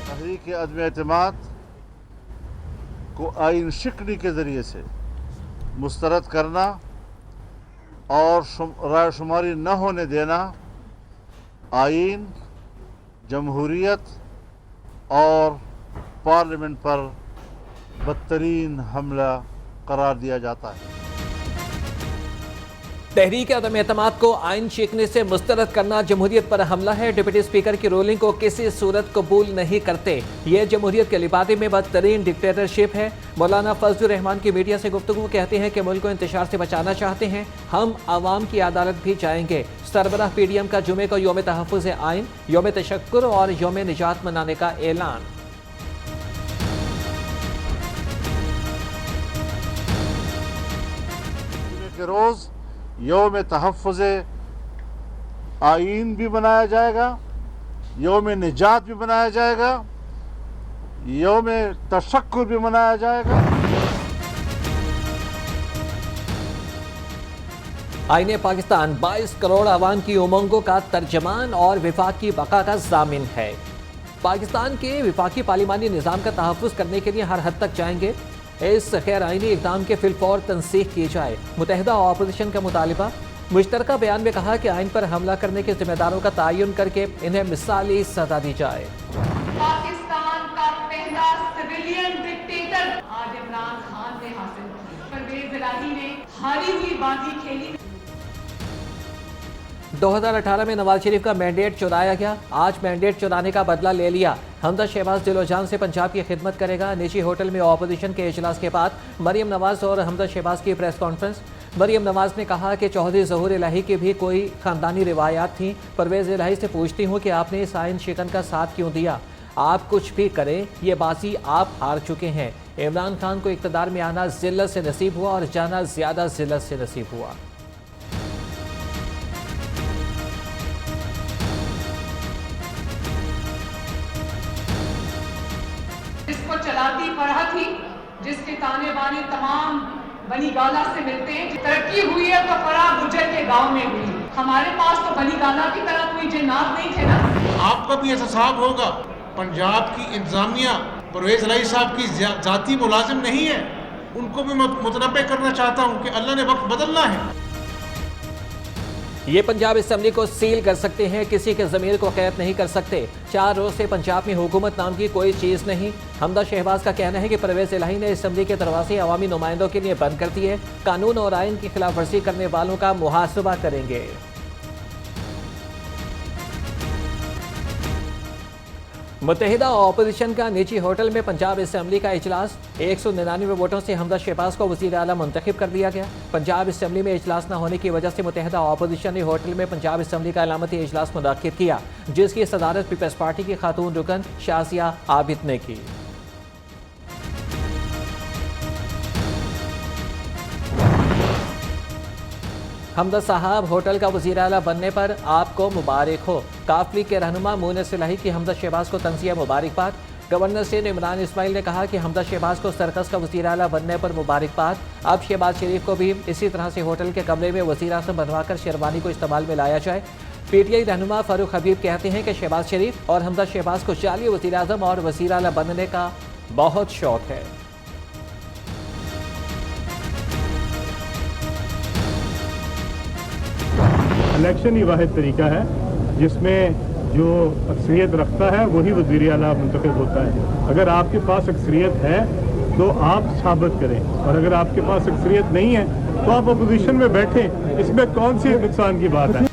तहरीक अदम एतमाद को आइन शिकनी के ज़रिए से मुस्तरद करना और रायशुमारी न होने देना आइन, जमहूरियत और पार्लियामेंट पर बदतरीन हमला करार दिया जाता है। तहरीक अदम एतमाद को आइन छींकने से मुस्तरद करना जमहूरियत पर हमला है। डिप्टी स्पीकर की रूलिंग को किसी सूरत कबूल नहीं करते। ये जमहूरियत के लिबादे में बदतरीन डिक्टेटरशिप है। मौलाना फजलुर रहमान की मीडिया से गुफ्तगू कहते हैं कि मुल्क को इंतशार से बचाना चाहते हैं, हम आवाम की अदालत भी जाएंगे। सरबराह PDM का जुमे को यौम तहफ़्फ़ुज़ आइन, यौम तशक्कुर और यौम निजात मनाने का ऐलान। के रोज़ यौम तहफ़्फ़ुज़ आइन भी मनाया जाएगा, यौम निजात भी मनाया जाएगा, यौम तशक्कुर भी मनाया जाएगा। आईने पाकिस्तान 22 करोड़ आवाम की उमंगों का तर्जमान और विफाक की बका का जामिन है। पाकिस्तान के विफाकी पार्लिमानी निज़ाम का तहफ़्फ़ुज़ करने के लिए हर हद तक जाएंगे। इस गैर आइनी इक़दाम के फिलफौर तंसीख की जाए। मुतहदा अपोजिशन का मुतालिबा। मुश्तरका बयान में कहा कि आइन पर हमला करने के जिम्मेदारों का तयन करके इन्हें मिसाली सजा दी जाए। पाकिस्तान का पहला सिविलियन डिक्टेटर आज इमरान खान ने हासिल किया। परवेज इलाही ने हारी हुई बाजी खेली। 2018 में नवाज शरीफ का मैंडेट चुराया गया, आज मैंडेट चुराने का बदला ले लिया। हमदा शहबाज दिलो जान से पंजाब की खिदमत करेगा। निजी होटल में अपोजिशन के इजलास के बाद मरियम नवाज और हमदा शहबाज की प्रेस कॉन्फ्रेंस। मरियम नवाज ने कहा कि चौधरी ज़हूर इलाही की भी कोई ख़ानदानी रिवायात थी। परवेज़ इलाही से पूछती हूँ कि आपने इस आइन शिकन का साथ क्यों दिया। आप कुछ भी करें, ये बाजी आप हार चुके हैं। इमरान खान को इक़्तिदार में आना ज़िल्लत से नसीब हुआ और जाना ज़्यादा ज़िल्लत से नसीब हुआ। जिसको चलाती फरहा थी, जिसके ताने बाने तमाम बनी गाला से मिलते हैं। तरक्की हुई है तो फरहा गुजर के गांव में हुई। हमारे पास तो बनी गाला की तरह कोई जिन्नात नहीं थे ना। आपका भी एहसास होगा, पंजाब की इंतजामिया परवेज इलाही साहब की जाती मुलाजिम नहीं है। उनको भी मैं मुतनब्बे करना चाहता हूँ कि अल्लाह ने वक्त बदलना है। ये पंजाब असम्बली को सील कर सकते हैं, किसी के ज़मीर को कैद नहीं कर सकते। 4 रोज से पंजाब में हुकूमत नाम की कोई चीज़ नहीं। हमदा शहबाज का कहना है कि परवेज़ इलाही ने असम्बली के दरवाजे अवामी नुमाइंदों के लिए बंद कर दिए। कानून और आइन की खिलाफ वर्जी करने वालों का मुहासबा करेंगे। मुत्तहिदा अपोजिशन का निजी होटल में पंजाब असम्बली का इजलास। 199 वोटों से हमदा शहबाज को वज़ीर आला मुंतखब कर दिया गया। पंजाब असम्बली में इजलास न होने की वजह से मुत्तहिदा अपोजिशन ने होटल में पंजाब असम्बली का अलामती इजलास मुनक्किद किया, जिसकी सदारत पीपल्स पार्टी की खातून रुकन शाज़िया आबिद ने की। हमदा साहब, होटल का वज़ीर आला बनने पर आपको मुबारक हो। काफली के रहनुमा मुनीस इलाही की हमदा शहबाज को तंज़िया मुबारकबाद। गवर्नर सिंध इमरान इस्माइल ने कहा कि हमदा शहबाज को सर्कस का वज़ीर आला बनने पर मुबारकबाद। अब शहबाज शरीफ को भी इसी तरह से होटल के कमरे में वज़ीर आज़म बनवाकर शेरवानी को इस्तेमाल में लाया जाए। PTI रहनुमा फारूक हबीब कहते हैं कि शहबाज शरीफ और हमदा शहबाज को जाली वज़ीर आज़म और वज़ीर आला बनने का बहुत शौक है। इलेक्शन ही वाहिद तरीका है जिसमें जो अक्सरियत रखता है वही वज़ीर आला मुंतखब होता है। अगर आपके पास अक्सरियत है तो आप साबित करें, और अगर आपके पास अक्सरियत नहीं है तो आप अपोजिशन में बैठें। इसमें कौन सी नुकसान की बात है।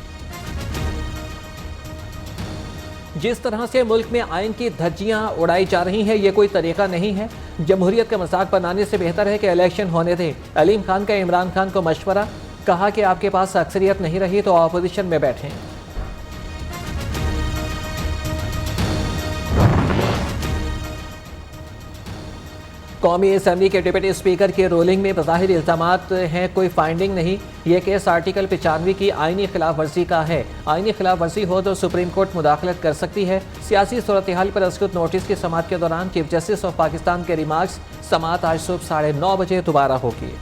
जिस तरह से मुल्क में आइन की धज्जियां उड़ाई जा रही हैं, ये कोई तरीका नहीं है। जमहूरियत का मजाक बनाने से बेहतर है कि इलेक्शन होने दें। अलीम खान का इमरान खान को मशवरा, कहा कि आपके पास अक्सरियत नहीं रही तो अपोजिशन में बैठें। कौमी असम्बली के डिप्टी स्पीकर की रूलिंग में बज़ाहिर इल्ज़ामात हैं, कोई फाइंडिंग नहीं। ये केस आर्टिकल 95 की आइनी खिलाफ वर्जी का है। आइनी खिलाफ वर्जी हो तो सुप्रीम कोर्ट मुदाखलत कर सकती है। सियासी सूरत हाल पर अस्कुत नोटिस की समाअत के दौरान चीफ जस्टिस ऑफ पाकिस्तान के रिमार्क्स। समाअत आज सुबह 9:30 बजे दोबारा होगी।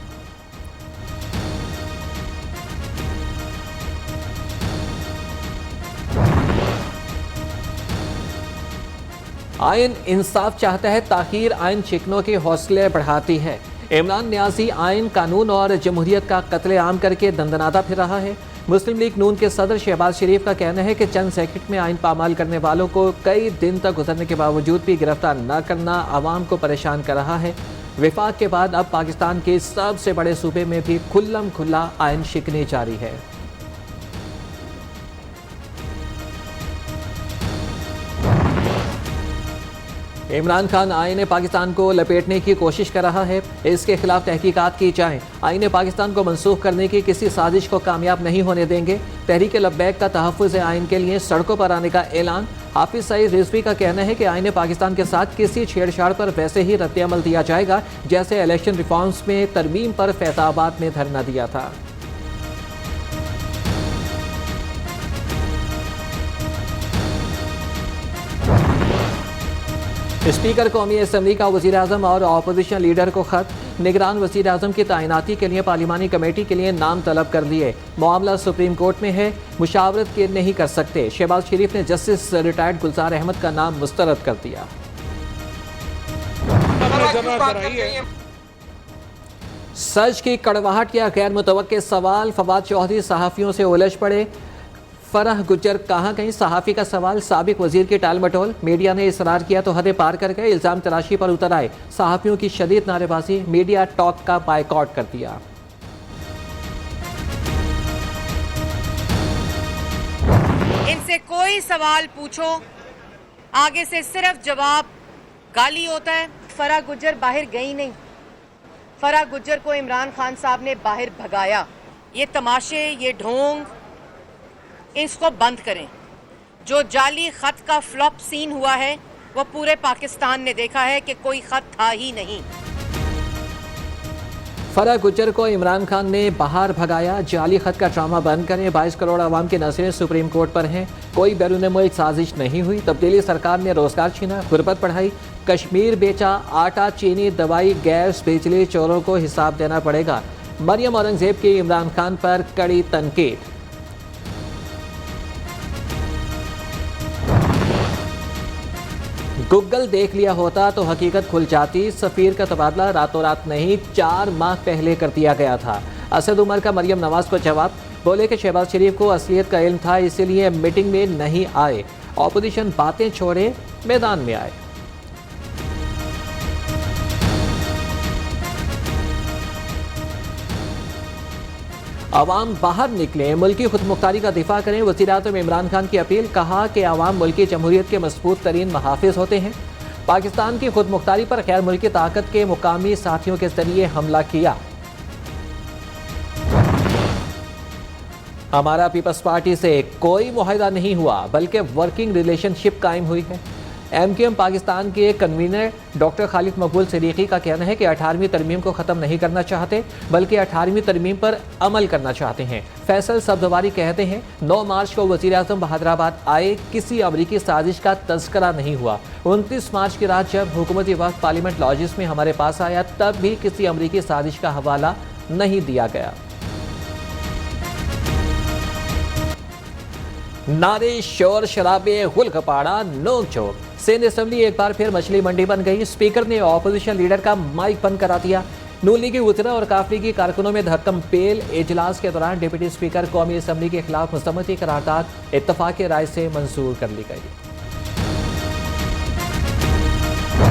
आइन इंसाफ चाहता है, ताखीर आइन चिकनों के हौसले बढ़ाती है। इमरान न्याजी आइन, कानून और जमहूरियत का कत्लेआम करके दंदनाता फिर रहा है। मुस्लिम लीग नून के सदर शहबाज शरीफ का कहना है कि चंद सेकंड में आइन पामाल करने वालों को कई दिन तक गुजरने के बावजूद भी गिरफ्तार न करना आवाम को परेशान कर रहा है। विफाक के बाद अब पाकिस्तान के सबसे बड़े सूबे में भी खुल्लम खुल्ला आइन शिकनी जारी है। इमरान खान आईने पाकिस्तान को लपेटने की कोशिश कर रहा है, इसके खिलाफ तहकीकात की जाए। आईने पाकिस्तान को मनसूख करने की किसी साजिश को कामयाब नहीं होने देंगे। तहरीक लब्बैक का तहफ़्फ़ुज़ आइन के लिए सड़कों पर आने का ऐलान। हाफिज सईद रिजवी का कहना है कि आईने पाकिस्तान के साथ किसी छेड़छाड़ पर वैसे ही रद्द-ए-अमल दिया जाएगा जैसे इलेक्शन रिफॉर्म्स में तरमीम पर फैसलाबाद में धरना दिया था। स्पीकर कौमी असम्बली का वज़ीर-ए-आज़म और अपोजिशन लीडर को खत। निगरान वज़ीर-ए-आज़म की तैनाती के लिए पार्लिमानी कमेटी के लिए नाम तलब कर लिए। मामला सुप्रीम कोर्ट में है, मुशावरत के नहीं कर सकते। शहबाज शरीफ ने जस्टिस रिटायर्ड गुलजार अहमद का नाम मुस्तरद कर दिया। सच की कड़वाहट या गैर मुतवक्के सवाल। फवाद चौधरी सहाफ़ियों से उलझ पड़े। फरह गुज्जर कहाँ गई? सहाफ़ी का सवाल। साबिक वजीर की टाल मटोल। मीडिया ने इसरार किया तो हदें पार कर गए। इल्ज़ाम तराशी पर उतर आए। सहाफ़ियों की शदीद नारेबाजी। मीडिया टॉक का बायकॉट कर दिया। इनसे कोई सवाल पूछो, आगे से सिर्फ जवाब गाली होता है। फरह गुज्जर बाहर गई नहीं। फरह गुज्जर को इमरान खान साहब ने बाहर भगाया। ये तमाशे, ये ढोंग, इसको बंद करें। जो जाली खत का फ्लॉप सीन हुआ है वो पूरे पाकिस्तान ने देखा है कि कोई खत था ही नहीं। फरह गुज्जर को इमरान खान ने बाहर भगाया। जाली खत का ड्रामा बंद करें। 22 करोड़ आवाम की नज़रें सुप्रीम कोर्ट पर हैं। कोई बैरून मुल्क साजिश नहीं हुई। तब्दीली सरकार ने रोजगार छीना, गुर्बत बढ़ाई, कश्मीर बेचा। आटा, चीनी, दवाई, गैस, बिजली चोरों को हिसाब देना पड़ेगा। मरियम औरंगजेब की इमरान खान पर कड़ी तनकीद। गूगल देख लिया होता तो हकीकत खुल जाती। सफ़ीर का तबादला रातों रात नहीं, 4 माह पहले कर दिया गया था। असद उमर का मरियम नवाज को जवाब। बोले कि शहबाज शरीफ को असलियत का इल्म था, इसीलिए मीटिंग में नहीं आए। ऑपोजिशन बातें छोड़े, मैदान में आए। अवाम बाहर निकलें, मुल्की खुदमुख्तारी का दिफा करें। वज़ीर-ए-आज़म इमरान खान की अपील। कहा कि अवाम मुल्की जमहूरियत के मजबूत तरीन मुहाफिज होते हैं। पाकिस्तान की खुदमुख्तारी पर गैर मुल्की ताकत के मुकामी साथियों के जरिए हमला किया। हमारा पीपल्स पार्टी से कोई मुआहदा नहीं हुआ, बल्कि वर्किंग रिलेशनशिप कायम हुई है। MQM पाकिस्तान के कन्वीनर डॉक्टर खालिद मकबूल सिद्दीकी का कहना है कि 18वीं तरमीम को ख़त्म नहीं करना चाहते, बल्कि 18वीं तरमीम पर अमल करना चाहते हैं। फैसल सब्ज़वारी कहते हैं 9 मार्च को वज़ीर-ए-आज़म बहादराबाद आए, किसी अमरीकी साजिश का तज़किरा नहीं हुआ। 29 मार्च की रात जब हुकूमती वक्त पार्लियामेंट लॉजिस में हमारे पास आया, तब भी किसी अमरीकी साजिश का हवाला नहीं दिया गया। नारे, शोर शराबे, हुलकपाड़ा, नोक झोंक। सिंध असेंबली एक बार फिर मछली मंडी बन गई। स्पीकर ने ऑपोजिशन लीडर का माइक बंद करा दिया। नून लीगी वज़रा और काफ लीगी कारकुनों में धक्कम पेल। इजलास के दौरान डिप्टी स्पीकर कौमी असेंबली के खिलाफ मुस्तमती करारदाद इत्तफाक़ राय से मंजूर कर ली गई।